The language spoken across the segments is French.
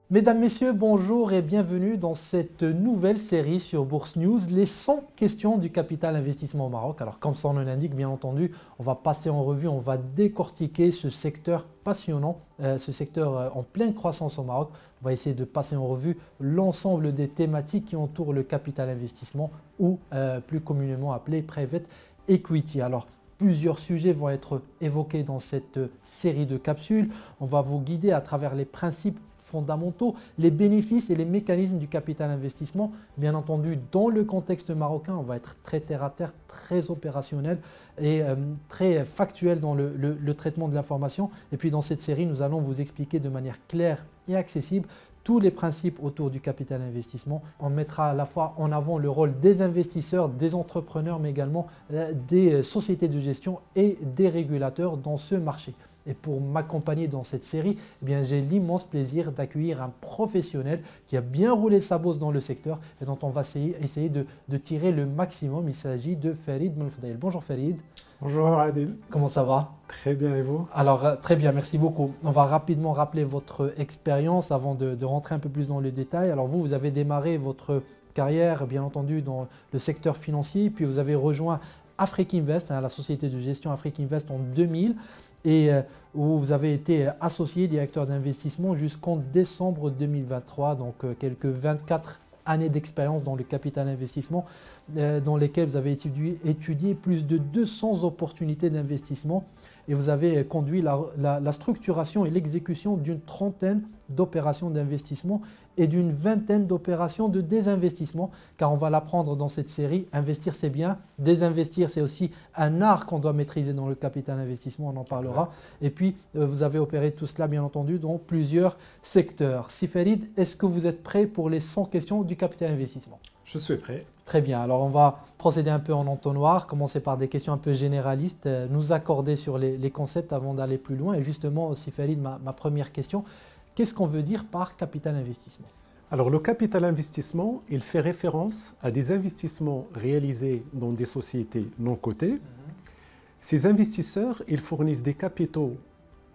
Mesdames, Messieurs, bonjour et bienvenue dans cette nouvelle série sur Bourse News, les 100 questions du capital investissement au Maroc. Alors comme son nom l'indique, bien entendu, on va passer en revue, on va décortiquer ce secteur passionnant, ce secteur en pleine croissance au Maroc. On va essayer de passer en revue l'ensemble des thématiques qui entourent le capital investissement ou plus communément appelé private equity. Alors, plusieurs sujets vont être évoqués dans cette série de capsules. On va vous guider à travers les principes fondamentaux, les bénéfices et les mécanismes du capital investissement. Bien entendu, dans le contexte marocain, on va être très terre à terre, très opérationnel et très factuel dans le traitement de l'information. Et puis dans cette série, nous allons vous expliquer de manière claire et accessible tous les principes autour du capital investissement. On mettra à la fois en avant le rôle des investisseurs, des entrepreneurs, mais également des sociétés de gestion et des régulateurs dans ce marché. Et pour m'accompagner dans cette série, eh bien, j'ai l'immense plaisir d'accueillir un professionnel qui a bien roulé sa bosse dans le secteur et dont on va essayer de tirer le maximum. Il s'agit de Farid Belfadel. Bonjour Farid. Bonjour Adil. Comment ça va? Très bien, et vous? Alors très bien, merci beaucoup. On va rapidement rappeler votre expérience avant de rentrer un peu plus dans le détail. Alors vous avez démarré votre carrière bien entendu dans le secteur financier, puis vous avez rejoint Afrique Invest, la société de gestion Afrique Invest en 2000 et où vous avez été associé directeur d'investissement jusqu'en décembre 2023, donc quelques 24 années d'expérience dans le capital investissement dans lesquelles vous avez étudié plus de 200 opportunités d'investissement et vous avez conduit la structuration et l'exécution d'une trentaine d'opérations d'investissement et d'une vingtaine d'opérations de désinvestissement, car on va l'apprendre dans cette série, investir c'est bien, désinvestir c'est aussi un art qu'on doit maîtriser dans le capital investissement, on en parlera. Et puis vous avez opéré tout cela bien entendu dans plusieurs secteurs. Si Farid, est-ce que vous êtes prêt pour les 100 questions du capital investissement? Je suis prêt. Très bien, alors on va procéder un peu en entonnoir, commencer par des questions un peu généralistes, nous accorder sur les concepts avant d'aller plus loin. Et justement, si Farid, ma première question, qu'est-ce qu'on veut dire par capital investissement? Alors le capital investissement, il fait référence à des investissements réalisés dans des sociétés non cotées. Ces investisseurs, ils fournissent des capitaux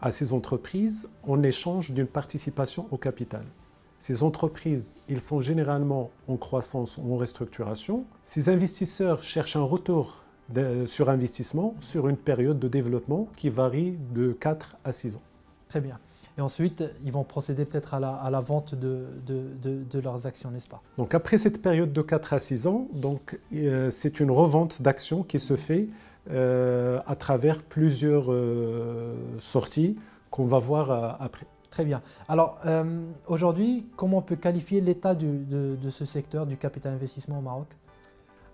à ces entreprises en échange d'une participation au capital. Ces entreprises, ils sont généralement en croissance ou en restructuration. Ces investisseurs cherchent un retour sur investissement sur une période de développement qui varie de 4 à 6 ans. Très bien. Et ensuite, ils vont procéder peut-être à la vente de leurs actions, n'est-ce pas? Donc après cette période de 4 à 6 ans, c'est une revente d'actions qui se fait à travers plusieurs sorties qu'on va voir après. Très bien. Alors aujourd'hui, comment on peut qualifier l'état de ce secteur du capital investissement au Maroc?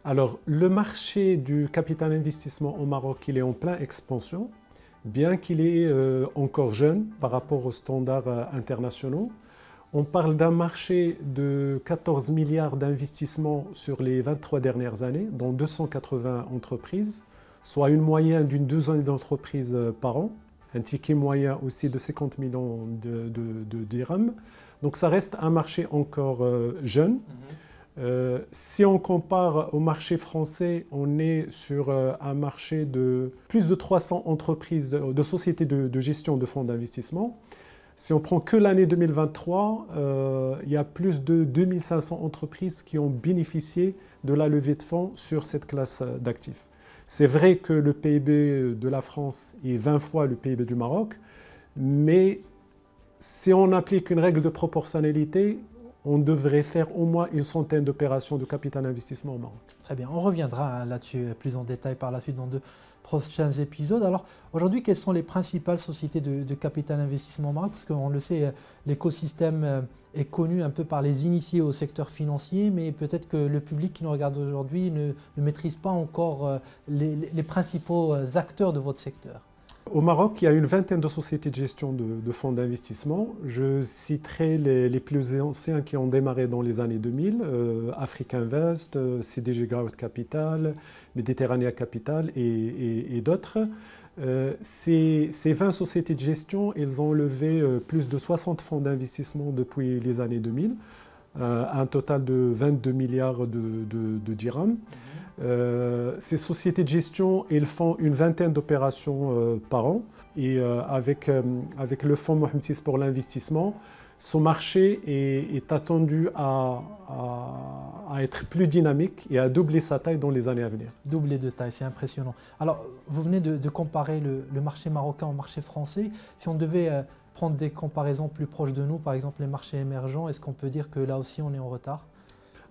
Alors le marché du capital investissement au Maroc, il est en pleine expansion. Bien qu'il est encore jeune par rapport aux standards internationaux. On parle d'un marché de 14 milliards d'investissements sur les 23 dernières années, dans 280 entreprises, soit une moyenne d'une douzaine d'entreprises par an, un ticket moyen aussi de 50 millions de dirhams. Donc ça reste un marché encore jeune. Si on compare au marché français, on est sur un marché de plus de 300 entreprises, de sociétés de gestion de fonds d'investissement. Si on prend que l'année 2023, il y a plus de 2500 entreprises qui ont bénéficié de la levée de fonds sur cette classe d'actifs. C'est vrai que le PIB de la France est 20 fois le PIB du Maroc, mais si on applique une règle de proportionnalité, on devrait faire au moins une centaine d'opérations de capital investissement au Maroc. Très bien, on reviendra là-dessus plus en détail par la suite dans de prochains épisodes. Alors aujourd'hui, quelles sont les principales sociétés de capital investissement au Maroc? Parce qu'on le sait, l'écosystème est connu un peu par les initiés au secteur financier, mais peut-être que le public qui nous regarde aujourd'hui ne maîtrise pas encore les principaux acteurs de votre secteur. Au Maroc, il y a une vingtaine de sociétés de gestion de fonds d'investissement. Je citerai les plus anciens qui ont démarré dans les années 2000, Afrique Invest, CDG Growth Capital, Méditerranée Capital et d'autres. Ces 20 sociétés de gestion, elles ont levé plus de 60 fonds d'investissement depuis les années 2000, un total de 22 milliards de dirhams. Ces sociétés de gestion, elles font une vingtaine d'opérations par an. Et avec le fonds Mohamed VI pour l'investissement, ce marché est attendu à être plus dynamique et à doubler sa taille dans les années à venir. Doubler de taille, c'est impressionnant. Alors, vous venez de comparer le marché marocain au marché français. Si on devait prendre des comparaisons plus proches de nous, par exemple les marchés émergents, est-ce qu'on peut dire que là aussi on est en retard?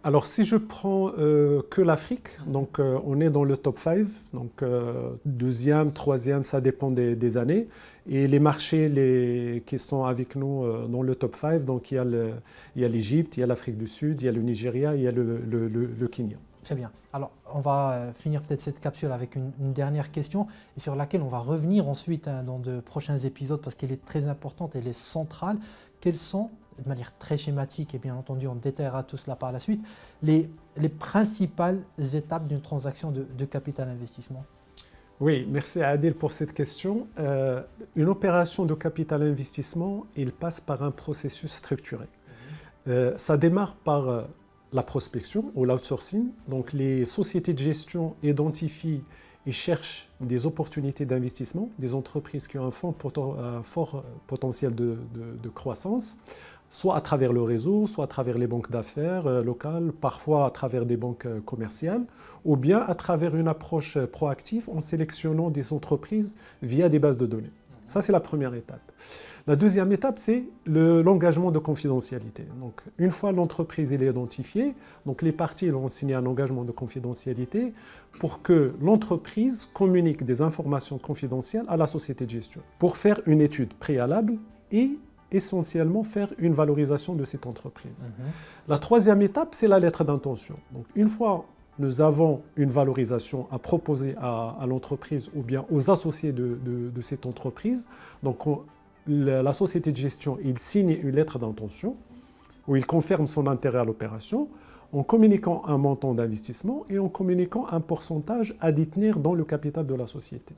Alors, si je prends que l'Afrique, donc on est dans le top 5, donc deuxième, troisième, ça dépend des années. Et les marchés qui sont avec nous dans le top 5, donc il y a l'Égypte, il y a l'Afrique du Sud, il y a le Nigeria, il y a le Kenya. Très bien. Alors, on va finir peut-être cette capsule avec une dernière question et sur laquelle on va revenir ensuite dans de prochains épisodes parce qu'elle est très importante, elle est centrale. Quelles sont, de manière très schématique et bien entendu on détaillera tout cela par la suite, les principales étapes d'une transaction de capital investissement? Oui, merci à Adil pour cette question. Une opération de capital investissement, il passe par un processus structuré. Ça démarre par la prospection ou l'outsourcing. Donc les sociétés de gestion identifient et cherchent des opportunités d'investissement, des entreprises qui ont un fort potentiel de croissance, soit à travers le réseau, soit à travers les banques d'affaires locales, parfois à travers des banques commerciales, ou bien à travers une approche proactive en sélectionnant des entreprises via des bases de données. Ça, c'est la première étape. La deuxième étape, c'est l'engagement de confidentialité. Donc, une fois l'entreprise est identifiée, donc les parties vont signer un engagement de confidentialité pour que l'entreprise communique des informations confidentielles à la société de gestion pour faire une étude préalable et essentiellement faire une valorisation de cette entreprise. La troisième étape, c'est la lettre d'intention. Donc, une fois nous avons une valorisation à proposer à l'entreprise ou bien aux associés de cette entreprise, donc la société de gestion, il signe une lettre d'intention où il confirme son intérêt à l'opération en communiquant un montant d'investissement et en communiquant un pourcentage à détenir dans le capital de la société.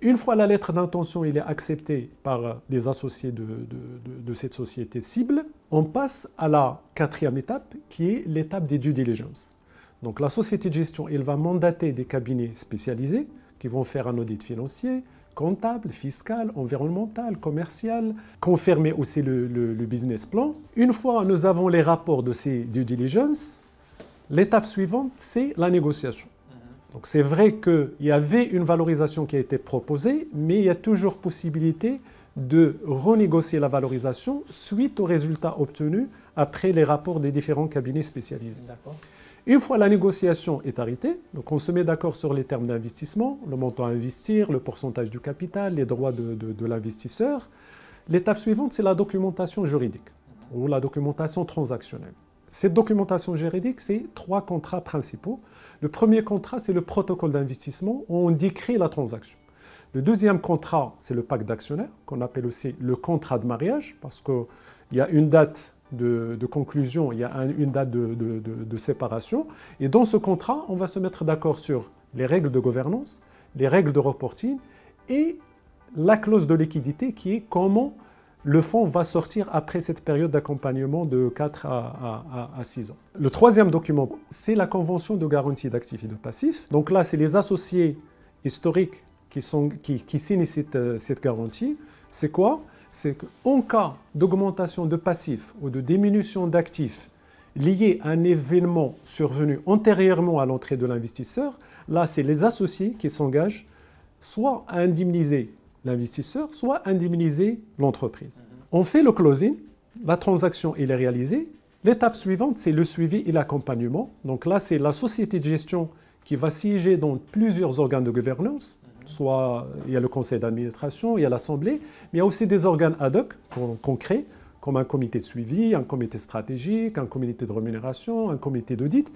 Une fois la lettre d'intention est acceptée par les associés de cette société cible, on passe à la quatrième étape qui est l'étape des due diligence. Donc la société de gestion, elle va mandater des cabinets spécialisés qui vont faire un audit financier, comptable, fiscal, environnemental, commercial, confirmer aussi le business plan. Une fois nous avons les rapports de ces due diligence, l'étape suivante, c'est la négociation. Donc c'est vrai qu'il y avait une valorisation qui a été proposée, mais il y a toujours possibilité de renégocier la valorisation suite aux résultats obtenus après les rapports des différents cabinets spécialisés. Une fois la négociation est arrêtée, donc on se met d'accord sur les termes d'investissement, le montant à investir, le pourcentage du capital, les droits de l'investisseur. L'étape suivante, c'est la documentation juridique ou la documentation transactionnelle. Cette documentation juridique, c'est 3 contrats principaux. Le premier contrat, c'est le protocole d'investissement où on décrit la transaction. Le deuxième contrat, c'est le pacte d'actionnaires, qu'on appelle aussi le contrat de mariage, parce qu'il y a une date de conclusion, il y a une date de séparation. Et dans ce contrat, on va se mettre d'accord sur les règles de gouvernance, les règles de reporting et la clause de liquidité qui est comment le fonds va sortir après cette période d'accompagnement de 4 à 6 ans. Le troisième document, c'est la convention de garantie d'actifs et de passifs. Donc là, c'est les associés historiques qui signent cette garantie. C'est quoi? C'est qu'en cas d'augmentation de passifs ou de diminution d'actifs liés à un événement survenu antérieurement à l'entrée de l'investisseur, là, c'est les associés qui s'engagent soit à indemniser l'investisseur, soit à indemniser l'entreprise. On fait le closing, la transaction est réalisée. L'étape suivante, c'est le suivi et l'accompagnement. Donc là, c'est la société de gestion qui va siéger dans plusieurs organes de gouvernance. Soit il y a le conseil d'administration, il y a l'assemblée, mais il y a aussi des organes ad hoc qu'on crée, comme un comité de suivi, un comité stratégique, un comité de rémunération, un comité d'audit.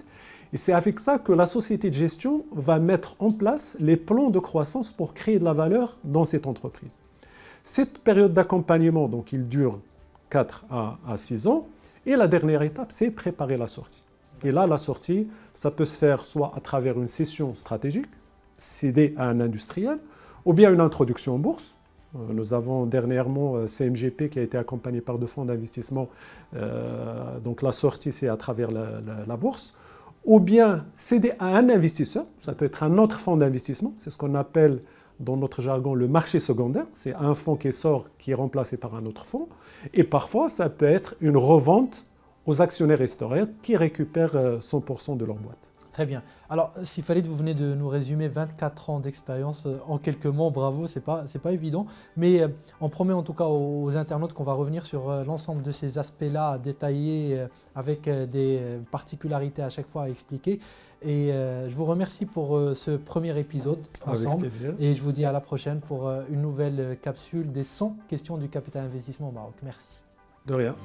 Et c'est avec ça que la société de gestion va mettre en place les plans de croissance pour créer de la valeur dans cette entreprise. Cette période d'accompagnement, donc, il dure 4 à 6 ans. Et la dernière étape, c'est préparer la sortie. Et là, la sortie, ça peut se faire soit à travers une cession stratégique, cédée à un industriel, ou bien une introduction en bourse. Nous avons dernièrement CMGP qui a été accompagné par 2 fonds d'investissement. Donc la sortie, c'est à travers la bourse. Ou bien céder à un investisseur, ça peut être un autre fonds d'investissement, c'est ce qu'on appelle dans notre jargon, le marché secondaire. C'est un fonds qui sort, qui est remplacé par un autre fonds. Et parfois, ça peut être une revente aux actionnaires historiens qui récupèrent 100% de leur boîte. Très bien. Alors, s'il fallait, vous venez de nous résumer 24 ans d'expérience en quelques mots, bravo, c'est pas évident. Mais on promet en tout cas aux internautes qu'on va revenir sur l'ensemble de ces aspects-là détaillés avec des particularités à chaque fois à expliquer. Et je vous remercie pour ce premier épisode ensemble. Avec plaisir. Et je vous dis à la prochaine pour une nouvelle capsule des 100 questions du capital investissement au Maroc. Merci. De rien.